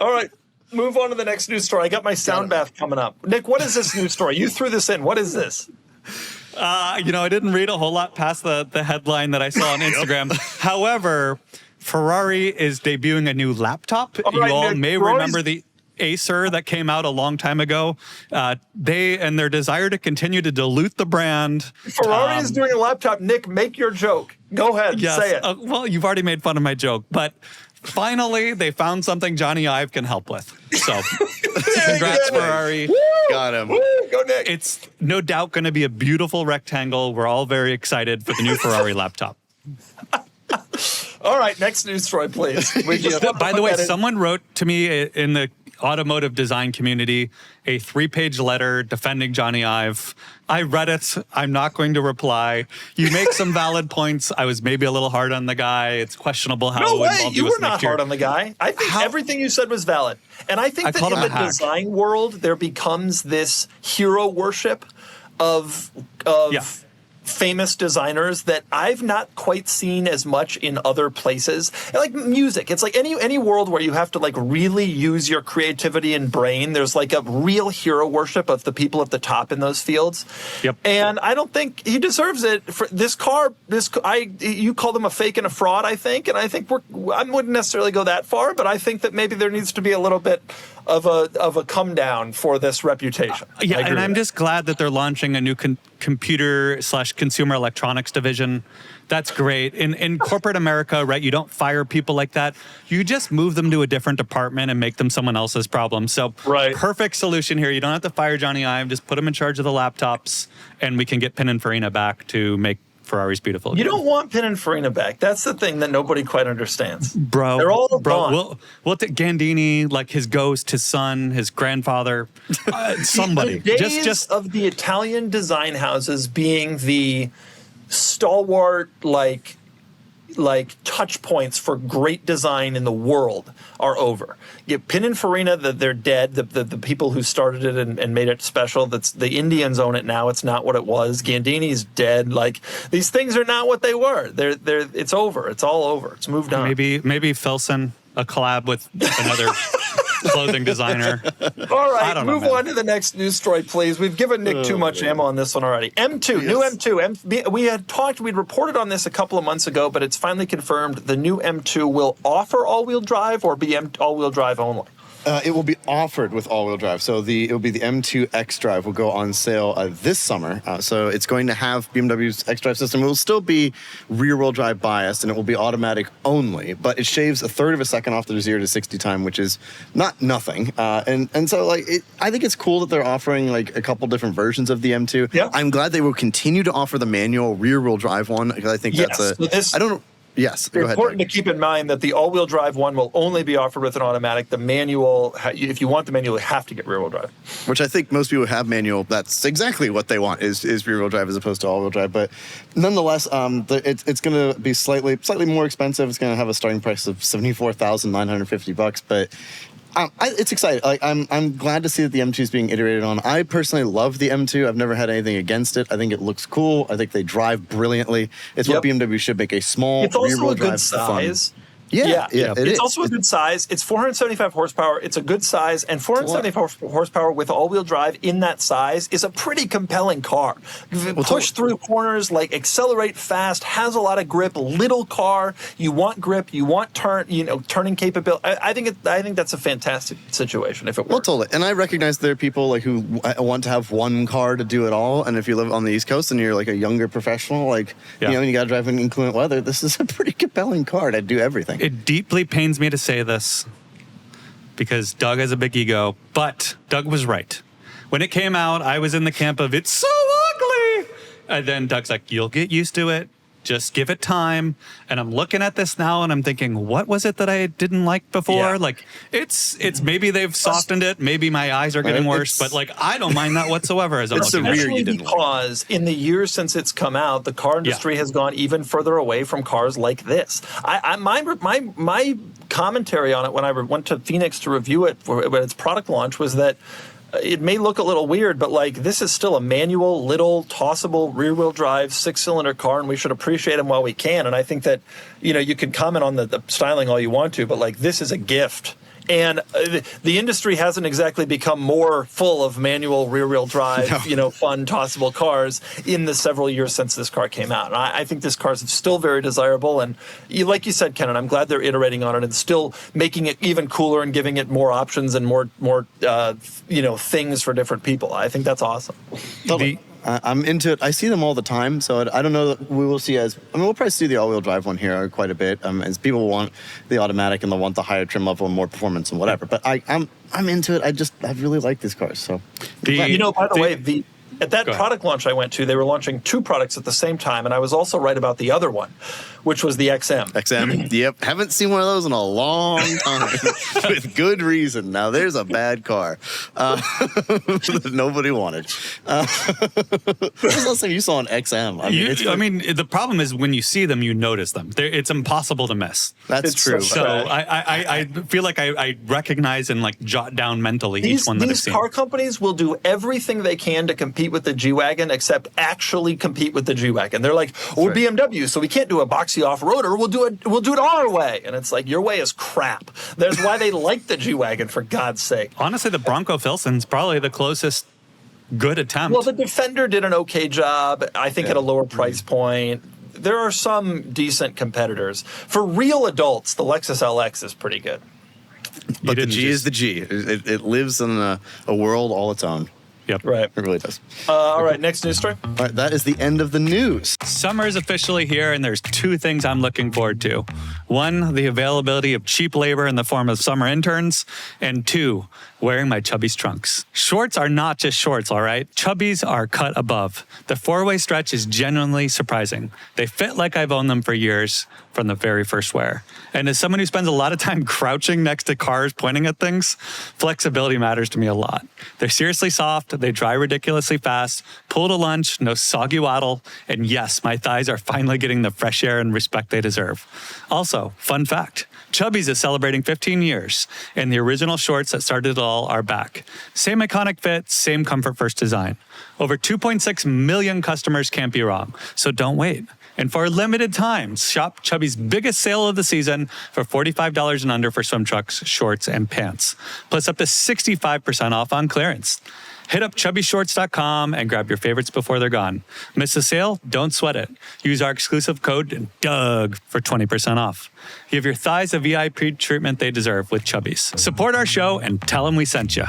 All right. Move on to the next news story. I got my sound bath coming up. Nick, what is this news story? You threw this in. What is this? I didn't read a whole lot past the headline that I saw on Instagram. However, Ferrari is debuting a new laptop. You all may remember the Acer that came out a long time ago. They and their desire to continue to dilute the brand. Ferrari is doing a laptop. Nick, make your joke. Go ahead, say it. Well, you've already made fun of my joke, but finally they found something Johnny Ive can help with. So congrats, Ferrari. Woo! Got him. Woo! Go Nick. It's no doubt going to be a beautiful rectangle. We're all very excited for the new Ferrari laptop. All right, next news story, please. By the way, someone wrote to me in the automotive design community a 3-page letter defending Johnny Ive. I read it. I'm not going to reply. You make some valid points. I was maybe a little hard on the guy. It's questionable how No way. involved You he was were not hard on the guy. I think everything you said was valid. And I think that in the design world, there becomes this hero worship of famous designers that I've not quite seen as much in other places. Like music, it's like any world where you have to like really use your creativity and brain. There's like a real hero worship of the people at the top in those fields. Yep. And I don't think he deserves it for this car. You call them a fake and a fraud, I think, and I think I wouldn't necessarily go that far, but I think that maybe there needs to be a little bit of a come down for this reputation. And I'm just glad that they're launching a new computer/consumer electronics division. That's great. In corporate America, right, you don't fire people like that. You just move them to a different department and make them someone else's problem. So perfect solution here. You don't have to fire Johnny Ive. Just put him in charge of the laptops, and we can get Pininfarina back to make Ferrari's beautiful. You don't want Pininfarina back. That's the thing that nobody quite understands. Bro. They're all gone. We'll take Gandini, like his ghost, his son, his grandfather, somebody. The days of the Italian design houses being the stalwart, like touch points for great design in the world are over. Pininfarina, they're dead. The people who started it and made it special, the Indians own it now. It's not what it was. Gandini's dead. Like, these things are not what they were. It's over. It's all over. It's moved on. Maybe Filson, a collab with another clothing designer. All right, move on to the next news story, please. We've given Nick too much ammo on this one already. M2, new M2. We'd reported on this a couple of months ago, but it's finally confirmed the new M2 will offer all-wheel drive or be all-wheel drive only. It will be offered with all-wheel drive. So it will be the M2 xDrive will go on sale this summer. So it's going to have BMW's xDrive system. It will still be rear-wheel drive biased, and it will be automatic only. But it shaves a third of a second off the 0 to 60 time, which is not nothing. And so I think it's cool that they're offering like a couple different versions of the M2. Yep. I'm glad they will continue to offer the manual rear-wheel drive one, because I think I don't know. Yes. It's important to keep in mind that the all-wheel drive one will only be offered with an automatic. The manual, if you want the manual, you have to get rear-wheel drive. Which I think most people who have manual, that's exactly what they want is rear-wheel drive as opposed to all-wheel drive. But nonetheless, it's going to be slightly more expensive. It's going to have a starting price of $74,950. But it's exciting. I'm glad to see that the M2 is being iterated on. I personally love the M2. I've never had anything against it. I think it looks cool. I think they drive brilliantly. It's what BMW should make, a small rear-wheel drive size. Fun. Yeah. It's also a good size. It's 475 horsepower. It's a good size, and 475 horsepower with all-wheel drive in that size is a pretty compelling car. Push through corners, like accelerate fast, has a lot of grip. Little car. You want grip. You want turning capability. I think that's a fantastic situation if it works. Well, totally. And I recognize there are people who want to have one car to do it all. And if you live on the East Coast and you're like a younger professional, and you got to drive in inclement weather, this is a pretty compelling car to do everything. It deeply pains me to say this because Doug has a big ego, but Doug was right. When it came out, I was in the camp of, it's so ugly. And then Doug's like, you'll get used to it. Just give it time. And I'm looking at this now and I'm thinking, what was it that I didn't like before? Yeah. Like, it's maybe they've softened it. Maybe my eyes are getting worse, but I don't mind that whatsoever as I'm looking at it. Because in the years since it's come out, the car industry has gone even further away from cars like this. My commentary on it when I went to Phoenix to review it for its product launch was that it may look a little weird, but this is still a manual, little, tossable, rear-wheel drive, 6-cylinder car, and we should appreciate them while we can. And I think that, you can comment on the styling all you want to, but this is a gift. And the industry hasn't exactly become more full of manual rear-wheel drive, fun, tossable cars in the several years since this car came out. And I think this car is still very desirable. And like you said, Ken, I'm glad they're iterating on it and still making it even cooler and giving it more options and more things for different people. I think that's awesome. I'm into it. I see them all the time, so I don't know that we will see we'll probably see the all-wheel drive one here quite a bit, as people want the automatic and they'll want the higher trim level and more performance and whatever. But I'm into it. I really like these cars. So, by the way, at that product launch I went to, they were launching 2 products at the same time, and I was also right about the other one, which was the XM. XM, yep. Haven't seen one of those in a long time, with good reason. Now, there's a bad car that nobody wanted. When was the last time you saw an XM? The problem is when you see them, you notice them. It's impossible to miss. That's true. So I feel like I recognize and jot down mentally each one that I've seen. These car companies will do everything they can to compete with the G-Wagon, except actually compete with the G-Wagon. They're like, we're BMW, so we can't do a boxy off-roader. We'll do it our way. And it's like, your way is crap. That's why they like the G-Wagon, for God's sake. Honestly, the Bronco Filson's probably the closest good attempt. Well, the Defender did an okay job, I think, at a lower price point. There are some decent competitors. For real adults, the Lexus LX is pretty good. But the G is the G. It lives in a world all its own. Yep. Right. It really does. All right, next news story. All right, that is the end of the news. Summer is officially here, and there's 2 things I'm looking forward to. 1, the availability of cheap labor in the form of summer interns, and 2, wearing my Chubbies trunks. Shorts are not just shorts, all right? Chubbies are cut above. The 4-way stretch is genuinely surprising. They fit like I've owned them for years from the very first wear. And as someone who spends a lot of time crouching next to cars pointing at things, flexibility matters to me a lot. They're seriously soft, they dry ridiculously fast, pull to lunch, no soggy waddle, and yes, my thighs are finally getting the fresh air and respect they deserve. Also, fun fact, Chubbies is celebrating 15 years, and the original shorts that started it all are back. Same iconic fit, same comfort-first design. Over 2.6 million customers can't be wrong, so don't wait. And for a limited time, shop Chubbies' biggest sale of the season for $45 and under for swim trunks, shorts, and pants, plus up to 65% off on clearance. Hit up chubbyshorts.com and grab your favorites before they're gone. Miss the sale? Don't sweat it. Use our exclusive code DOUG for 20% off. Give your thighs a VIP treatment they deserve with Chubbies. Support our show and tell them we sent you.